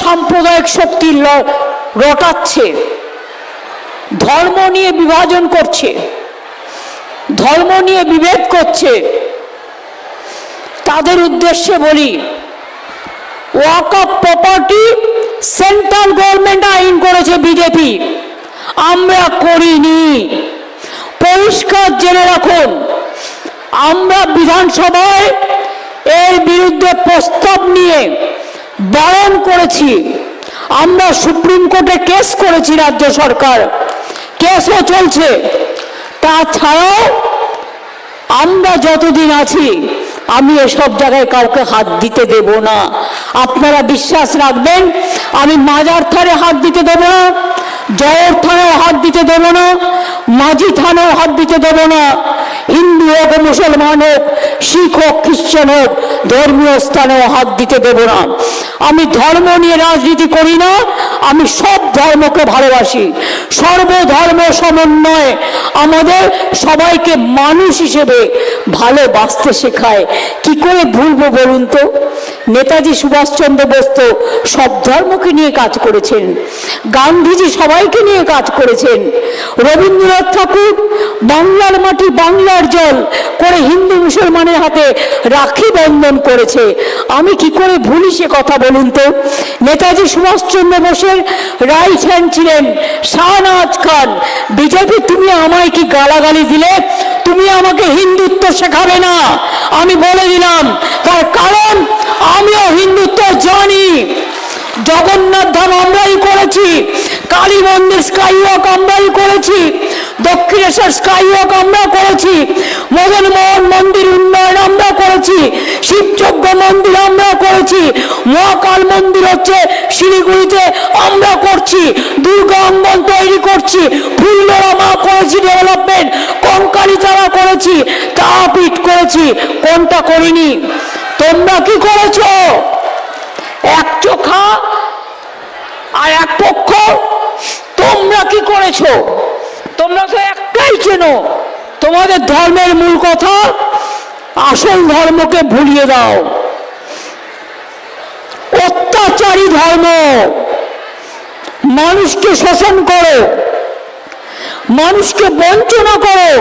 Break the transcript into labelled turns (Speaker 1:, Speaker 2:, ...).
Speaker 1: সাম্প্রদায়িক শক্তি রটাচ্ছে, ধর্ম নিয়ে বিভাজন করছে, ধর্ম নিয়ে বিভেদ করছে, তাদের উদ্দেশ্যে বলি, ওয়াকফ প্রপার্টি সেন্ট্রাল গভর্নমেন্ট আইন করেছে বিজেপি, আমরা করিনি। পরিষ্কার জেনে রাখুন, আমরা বিধানসভায় এর বিরুদ্ধে প্রস্তাব নিয়ে বারণ করেছি, আমরা সুপ্রিম কোর্টে কেস করেছি, রাজ্য সরকার কেসও চলছে। তাছাড়াও আমরা যতদিন আছি আমি এসব জায়গায় কাউকে হাত দিতে দেব না। আপনারা বিশ্বাস রাখবেন, আমি মাজার থানে হাত দিতে দেব না, জয়ের থানায় হাত দিতে দেব না, মাঝি থানায় হাত দিতে দেব না, হিন্দু হোক মুসলমান হোক, শিখ হোক খ্রিস্টান হোক, ধর্মীয় স্থানেও হাত দিতে দেব না। আমি ধর্ম নিয়ে রাজনীতি করি না, আমি সব ধর্মকে ভালোবাসি। সর্বধর্ম সমন্বয় আমাদের সবাইকে মানুষ হিসেবে ভালোবাসতে শেখায়। কি করে ভুলবো বলুন তো? নেতাজি সুভাষচন্দ্র বোস তো সব ধর্মকে নিয়ে কাজ করেছেন, গান্ধীজি সবাইকে নিয়ে কাজ করেছেন, রবীন্দ্রনাথ ঠাকুর বাংলার মাটি বাংলার জল করে হিন্দু মুসলমানের হাতে রাখি বন্ধন করেছে। আমি কি করে ভুলি সে কথা বলুন তো? নেতাজি সুভাষচন্দ্র বোসের রাইট হ্যান্ড ছিলেন শাহনওয়াজ খান। বিজেপি তুমি আমায় কি গালাগালি দিলে? তুমি আমাকে হিন্দুত্ব শেখাবে না, আমি বলে দিলাম। তার কারণ আমিও হিন্দুত্ব জানি। জগন্নাথ ধাম আমরাই করেছি, কালী মন্দির স্কাইওয়াক আমরাই করেছি, দক্ষিণেশ্বর স্কাইওয়াক আমরা করেছি, মদন মোহন মন্দির উন্নয়ন আমরা করেছি, শিবযজ্ঞ মন্দির আমরা করেছি, মহাকাল মন্দির হচ্ছে শিলিগুড়িতে আমরা করছি, দুর্গা অঙ্গন তৈরি করছি, ফুল্লরা মা করেছি ডেভেলপমেন্ট, কঙ্কালী চারা করেছি, তারাপীঠ করেছি। কোনটা করিনি? তোমরা কি করেছো? এক চোখা আর এক পক্ষ। তোমরা কি করেছো? তোমরা তো একটাই চেনো, তোমাদের ধর্মের মূল কথা, আসল ধর্মকে ভুলিয়ে দাও। অত্যাচারী ধর্ম, মানুষকে শোষণ করো, মানুষকে বঞ্চনা করো।